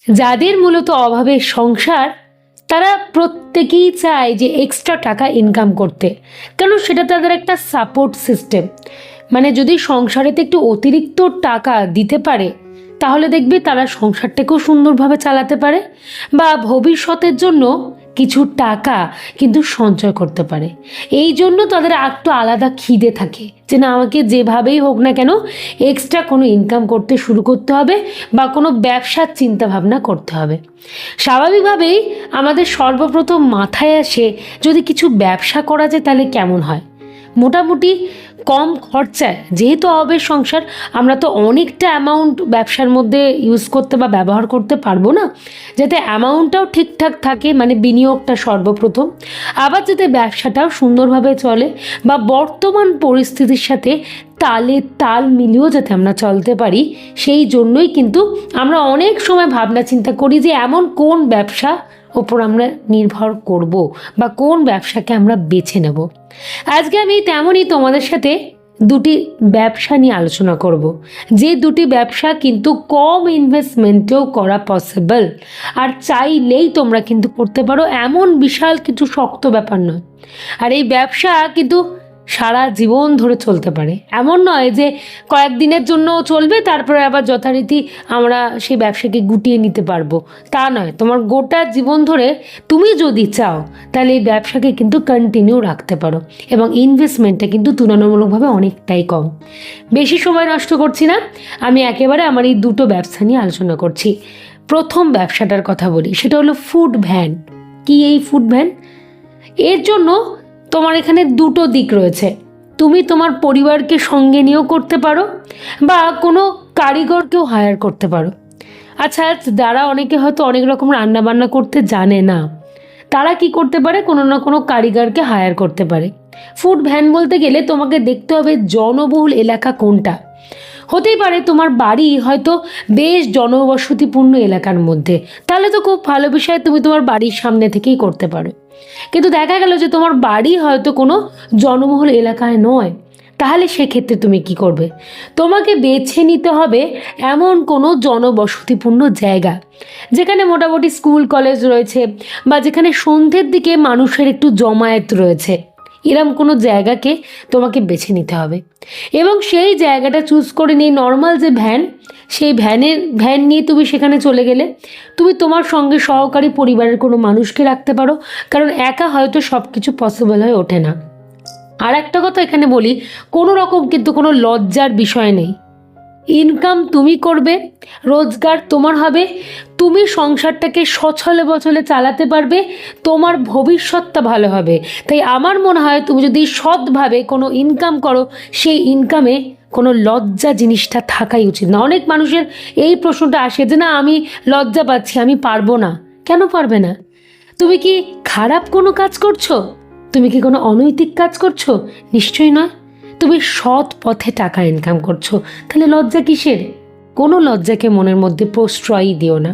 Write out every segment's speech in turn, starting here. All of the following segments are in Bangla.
যাদের মূলত অভাবের সংসার, তারা প্রত্যেকেই চায় যে এক্সট্রা টাকা ইনকাম করতে, কারণ সেটা তাদের একটা সাপোর্ট সিস্টেম। মানে যদি সংসারেতে একটু অতিরিক্ত টাকা দিতে পারে, তাহলে দেখবে তারা সংসারটাকেও সুন্দরভাবে চালাতে পারে বা ভবিষ্যতের জন্য কিছু টাকা কিন্তু সঞ্চয় করতে পারে। এই জন্য তাদের একটু আলাদা খিদে থাকে যে না, আমাকে যেভাবেই হোক না কেন এক্সট্রা কোনো ইনকাম করতে শুরু করতে হবে বা কোনো ব্যবসার চিন্তা ভাবনা করতে হবে। স্বাভাবিকভাবেই আমাদের সর্বপ্রথম মাথায় আসে যদি কিছু ব্যবসা করা যায় তাহলে কেমন হয়। মোটামুটি কম খরচায়, যেহেতু অভাবের সংসার, আমরা তো অনেকটা অ্যামাউন্ট ব্যবসার মধ্যে ইউজ করতে বা ব্যবহার করতে পারবো না, যাতে অ্যামাউন্টটাও ঠিকঠাক থাকে, মানে বিনিয়োগটা সর্বপ্রথম, আবার যাতে ব্যবসাটাও সুন্দরভাবে চলে বা বর্তমান পরিস্থিতির সাথে তালে তাল মিলিয়েও যাতে আমরা চলতে পারি। সেই জন্যই কিন্তু আমরা অনেক সময় ভাবনা চিন্তা করি যে এমন কোন ব্যবসা ওপর আমরা নির্ভর করব বা কোন ব্যবসাকে আমরা বেছে নেব। আজকে আমি তেমনই তোমাদের সাথে দুটি ব্যবসা নিয়ে আলোচনা করব, যে দুটি ব্যবসা কিন্তু কম ইনভেস্টমেন্টেও করা পসিবল, আর চাইলেই তোমরা কিন্তু করতে পারো, এমন বিশাল কিছু শক্ত ব্যাপার নয়। আর এই ব্যবসা কিন্তু সারা জীবন ধরে চলতে পারে, এমন নয় যে কয়েকদিনের জন্য চলবে তারপরে আবার যথারীতি আমরা সেই ব্যবসাকে গুটিয়ে নিতে পারবো, তা নয়। তোমার গোটা জীবন ধরে তুমি যদি চাও তাহলে এই ব্যবসাকে কিন্তু কন্টিনিউ রাখতে পারো, এবং ইনভেস্টমেন্টটা কিন্তু তুলনামূলকভাবে অনেকটাই কম। বেশি সময় নষ্ট করছি না, আমি একেবারে আমার এই দুটো ব্যবসা নিয়ে আলোচনা করছি। প্রথম ব্যবসাটার কথা বলি, সেটা হলো ফুড ভ্যান। কি এই ফুড ভ্যান? এর জন্য তোমার এখানে দুটো দিক রয়েছে। তুমি তোমার পরিবারকে সঙ্গে নিয়েও করতে পারো বা কোনো কারিগরকেও হায়ার করতে পারো। আচ্ছা, যারা অনেকে হয়তো অনেক রকম রান্না বান্না করতে জানে না, তারা কি করতে পারে, কোনো না কোনো কারিগরকে হায়ার করতে পারে। ফুড ভ্যান বলতে গেলে তোমাকে দেখতে হবে জনবহুল এলাকা কোনটা। হতেই পারে তোমার বাড়ি হয়তো বেশ জনবসতিপূর্ণ এলাকার মধ্যে, তাহলে তো খুব ভালো বিষয়, তুমি তোমার বাড়ির সামনে থেকেই করতে পারো। কিন্তু দেখা গেল যে তোমার বাড়ি হয়তো কোনো জনবহুল এলাকায় নয়, তাহলে সেক্ষেত্রে তুমি কি করবে? তোমাকে বেছে নিতে হবে এমন কোনো জনবসতিপূর্ণ জায়গা যেখানে মোটামুটি স্কুল কলেজ রয়েছে বা যেখানে সন্ধ্যের দিকে মানুষের একটু জমায়েত রয়েছে, এরম কোনো জায়গাকে তোমাকে বেছে নিতে হবে। এবং সেই জায়গাটা চুজ করে নিয়ে নর্মাল যে ভ্যান, সেই ভ্যান নিয়ে তুমি সেখানে চলে গেলে তুমি তোমার সঙ্গে সহকারী পরিবারের কোনো মানুষকে রাখতে পারো, কারণ একা হয়তো সব কিছু পসিবল হয়ে ওঠে না। আর একটা কথা এখানে বলি, কোনো রকম কিন্তু কোনো লজ্জার বিষয় নেই। ইনকাম তুমি করবে, রোজগার তোমার হবে, তুমি সংসারটাকে সচলে বচলে চালাতে পারবে, তোমার ভবিষ্যৎটা ভালো হবে। তাই আমার মনে হয় তুমি যদি সৎভাবে কোনো ইনকাম করো, সেই ইনকামে কোনো লজ্জা জিনিসটা থাকাই উচিত না। অনেক মানুষের এই প্রশ্নটা আসে যে না, আমি লজ্জা পাচ্ছি, আমি পারবো না। কেন পারবে না? তুমি কি খারাপ কোনো কাজ করছো? তুমি কি কোনো অনৈতিক কাজ করছো? নিশ্চয়ই নয়। তুমি সৎ পথে টাকা ইনকাম করছো, তাহলে লজ্জা কিসের? কোনো লজ্জাকে মনের মধ্যে প্রশ্রয়ই দিও না।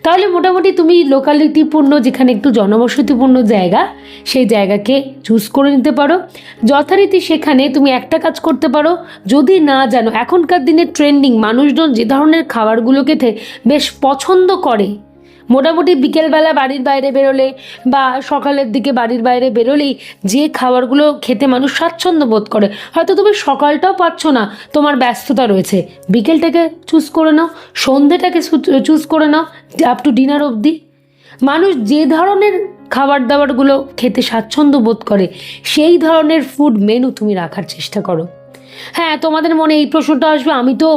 তাহলে মোটামুটি তুমি লোকালিটিপূর্ণ, যেখানে একটু জনবসতিপূর্ণ জায়গা, সেই জায়গাকে চুজ করে নিতে পারো। যথারীতি সেখানে তুমি একটা কাজ করতে পারো, যদি না জানো, এখনকার দিনে ট্রেন্ডিং মানুষজন যে ধরনের খাবারগুলো খেতে বেশ পছন্দ করে, মোটামুটি বিকেলবেলা বাড়ির বাইরে বেরোলে বা সকালের দিকে বাড়ির বাইরে বেরোলেই যে খাবারগুলো খেতে মানুষ স্বাচ্ছন্দ্য বোধ করে, হয়তো তুমি সকালটাও পাচ্ছ না, তোমার ব্যস্ততা রয়েছে, বিকেলটাকে চুজ করে নাও, সন্ধ্যেটাকে চুজ করে নাও, আপ টু ডিনার অবধি। মানুষ যে ধরনের খাবার দাবারগুলো খেতে স্বাচ্ছন্দ্য বোধ করে, সেই ধরনের ফুড মেনু তুমি রাখার চেষ্টা করো। হ্যাঁ, তোমাদের মনে এই প্রশ্নটা আসবে, আমি তো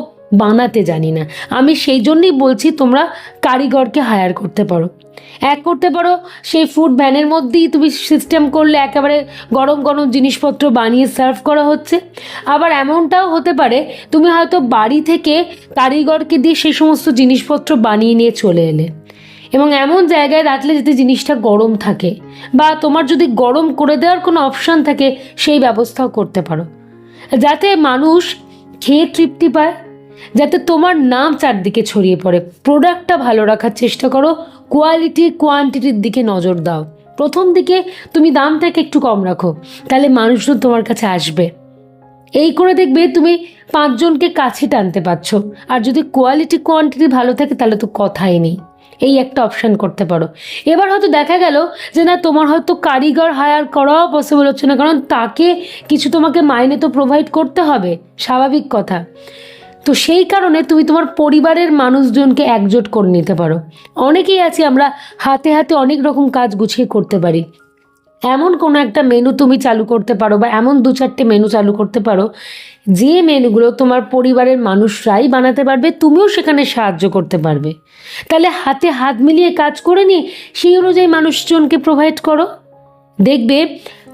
বানাতে জানি না। আমি সেই জন্যই বলছি তোমরা কারিগরকে হায়ার করতে পারো। করতে পারো সেই ফুড ভ্যানের মধ্যেই তুমি সিস্টেম করলে একেবারে গরম গরম জিনিসপত্র বানিয়ে সার্ভ করা হচ্ছে। আবার এমনটাও হতে পারে তুমি হয়তো বাড়ি থেকে কারিগরকে দিয়ে সেই সমস্ত জিনিসপত্র বানিয়ে নিয়ে চলে এলে, এবং এমন জায়গায় রাখলে যাতে জিনিসটা গরম থাকে, বা তোমার যদি গরম করে দেওয়ার কোনো অপশান থাকে সেই ব্যবস্থাও করতে পারো, যাতে মানুষ খেয়ে তৃপ্তি পায়, যাতে তোমার নাম চারদিকে ছড়িয়ে পড়ে। প্রোডাক্টটা ভালো রাখার চেষ্টা করো, কোয়ালিটি কোয়ান্টিটির দিকে নজর দাও। প্রথম দিকে তুমি দামটাকে একটু কম রাখো, তাহলে মানুষজন তোমার কাছে আসবে। এই করে দেখবে তুমি 5 জনকে কাছে টানতে পারছো। আর যদি কোয়ালিটি কোয়ান্টিটি ভালো থাকে তাহলে তো কথাই নেই। এই একটা অপশান করতে পারো। এবার হয়তো দেখা গেল যে না, তোমার হয়তো কারিগর হায়ার করাও পসিবল হচ্ছে না, কারণ তাকে কিছু তোমাকে মাইনে তো প্রোভাইড করতে হবে, স্বাভাবিক কথা। তো সেই কারণে তুমি তোমার পরিবারের মানুষজনকে একজোট করে নিতে পারো। অনেকেই আছি আমরা হাতে হাতে অনেক রকম কাজ গুছিয়ে করতে পারি। এমন কোনো একটা মেনু তুমি চালু করতে পারো, বা এমন 2-4টে মেনু চালু করতে পারো যে মেনুগুলো তোমার পরিবারের মানুষরাই বানাতে পারবে, তুমিও সেখানে সাহায্য করতে পারবে। তাহলে হাতে হাত মিলিয়ে কাজ করে নিয়ে সেই অনুযায়ী মানুষজনকে প্রোভাইড করো। দেখবে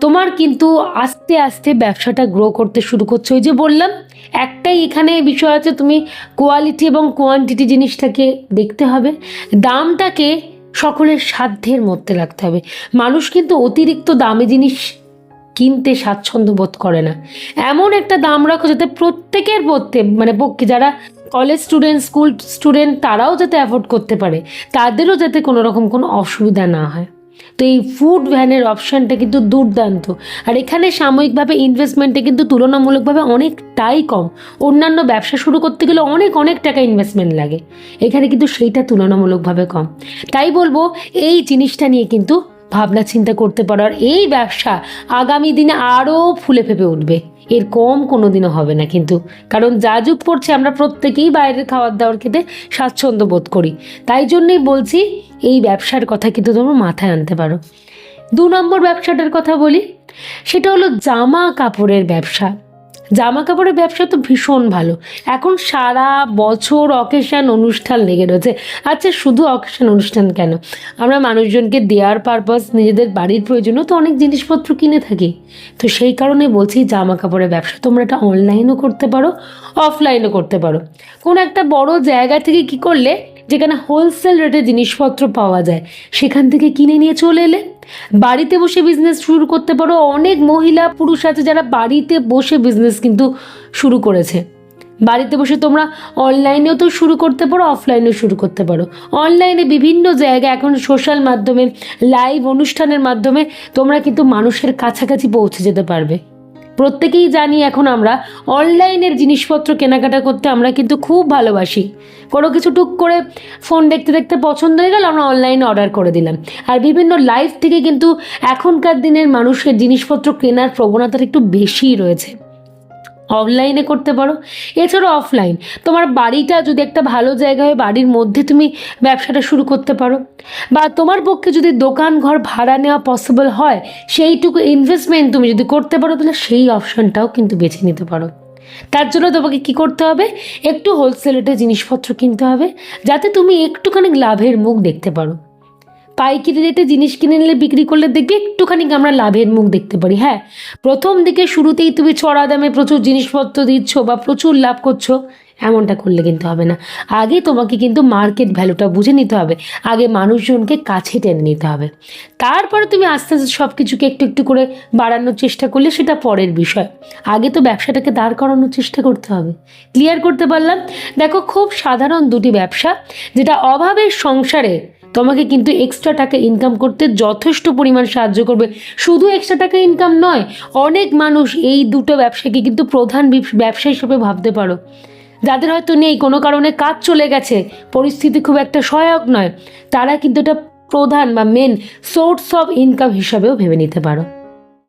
তোমার কিন্তু আস্তে আস্তে ব্যবসাটা গ্রো করতে শুরু করছে। ওই যে বললাম, একটাই এখানে বিষয় আছে, তুমি কোয়ালিটি এবং কোয়ান্টিটি জিনিসটাকে দেখতে হবে। দামটাকে সকলের সাধ্যের মধ্যে রাখতে হবে। মানুষ কিন্তু অতিরিক্ত দামি জিনিস কিনতে স্বাচ্ছন্দ্য বোধ করে না। এমন একটা দাম রাখো যাতে প্রত্যেকের পক্ষে যারা কলেজ স্টুডেন্ট, স্কুল স্টুডেন্ট, তারাও যাতে অ্যাফোর্ড করতে পারে, তাদেরও যাতে কোনো রকম কোনো অসুবিধা না হয়। তো এই ফুড ভ্যানের অপশানটা কিন্তু দুর্দান্ত। আর এখানে সাময়িকভাবে ইনভেস্টমেন্টে কিন্তু তুলনামূলকভাবে অনেকটাই কম। অন্যান্য ব্যবসা শুরু করতে গেলে অনেক অনেক টাকা ইনভেস্টমেন্ট লাগে, এখানে কিন্তু সেইটা তুলনামূলকভাবে কম। তাই বলবো এই জিনিসটা নিয়ে কিন্তু ভাবনা চিন্তা করতে পারো। আর এই ব্যবসা আগামী দিনে আরও ফুলে ফেঁপে উঠবে, এর কম কোনো দিনও হবে না কিন্তু। কারণ যা যুগ পড়ছে আমরা প্রত্যেকেই বাইরের খাবার দাবার খেতে স্বাচ্ছন্দ্য বোধ করি। তাই জন্যই বলছি এই ব্যবসার কথা কিন্তু তোমরা মাথায় আনতে পারো। 2 নম্বর ব্যবসাটার কথা বলি, সেটা হলো জামা কাপড়ের ব্যবসা। জামা কাপড়ের ব্যবসা তো ভীষণ ভালো। এখন সারা বছর অকেশান অনুষ্ঠান লেগে রয়েছে। আচ্ছা, শুধু অকেশান অনুষ্ঠান কেন, আমরা মানুষজনকে দেওয়ার পারপাস, নিজেদের বাড়ির প্রয়োজনেও তো অনেক জিনিসপত্র কিনে থাকি। তো সেই কারণে বলছি জামা কাপড়ের ব্যবসা তোমরা এটা অনলাইনও করতে পারো, অফলাইনও করতে পারো। কোনো একটা বড় জায়গা থেকে কি করলে, যেখানে হোলসেল রেটে জিনিসপত্র পাওয়া যায়, সেখান থেকে কিনে নিয়ে চলে এলে বাড়িতে বসে বিজনেস শুরু করতে পারো। অনেক মহিলা পুরুষ আছে যারা বাড়িতে বসে বিজনেস কিন্তু শুরু করেছে। বাড়িতে বসে তোমরা অনলাইনেও তো শুরু করতে পারো, অফলাইনেও শুরু করতে পারো। অনলাইনে বিভিন্ন জায়গায় এখন সোশ্যাল মাধ্যমে, লাইভ অনুষ্ঠানের মাধ্যমে তোমরা কিন্তু মানুষের কাছাকাছি পৌঁছে যেতে পারবে। প্রত্যেকেই জানি এখন আমরা অনলাইনের জিনিসপত্র কেনাকাটা করতে আমরা কিন্তু খুব ভালোবাসি। কোনো কিছু টুক করে ফোন দেখতে দেখতে পছন্দ হয়ে গেল, আমরা অনলাইনে অর্ডার করে দিলাম। আর বিভিন্ন লাইভ থেকে কিন্তু এখনকার দিনের মানুষের জিনিসপত্র কেনার প্রবণতাটা একটু বেশিই রয়েছে। অনলাইনে করতে পারো। এছাড়াও অফলাইন, তোমার বাড়িটা যদি একটা ভালো জায়গা হয়, বাড়ির মধ্যে তুমি ব্যবসাটা শুরু করতে পারো। বা তোমার পক্ষে যদি দোকান ঘর ভাড়া নেওয়া পসিবল হয়, সেইটুকু ইনভেস্টমেন্ট তুমি যদি করতে পারো, তাহলে সেই অপশানটাও কিন্তু বেছে নিতে পারো। তার জন্য তোমাকে কি করতে হবে, একটু হোলসেল রেটে জিনিসপত্র কিনতে হবে, যাতে তুমি একটুখানি লাভের মুখ দেখতে পারো। পাইকারি রেটে জিনিস কিনে নিলে, বিক্রি করলে দেখবে একটুখানি আমরা লাভের মুখ দেখতে পারি। হ্যাঁ, প্রথম দিকে শুরুতেই তুমি চড়া দামে প্রচুর জিনিসপত্র দিচ্ছ বা প্রচুর লাভ করছো, এমনটা করলে কিন্তু হবে না। আগে তোমাকে কিন্তু মার্কেট ভ্যালুটা বুঝে নিতে হবে, আগে মানুষজনকে কাছে টেনে নিতে হবে। তারপরে তুমি আস্তে আস্তে সব কিছুকে একটু একটু করে বাড়ানোর চেষ্টা করলে সেটা পরের বিষয়। আগে তো ব্যবসাটাকে দাঁড় করানোর চেষ্টা করতে হবে। ক্লিয়ার করতে পারলাম? দেখো, খুব সাধারণ 2টি ব্যবসা, যেটা অভাবের সংসারে তোমাকে কিন্তু এক্সট্রা টাকা ইনকাম করতে যথেষ্ট পরিমাণ সাহায্য করবে। শুধু এক্সট্রা টাকা ইনকাম নয়, অনেক মানুষ এই 2টো ব্যবসাকে কিন্তু প্রধান ব্যবসা হিসেবে ভাবতে পারো। যাদের হয়তো নেই, কোনো কারণে কাজ চলে গেছে, পরিস্থিতি খুব একটা সহায়ক নয়, তারা কিন্তু এটা প্রধান বা মেন সোর্স অফ ইনকাম হিসাবেও ভেবে নিতে পারো।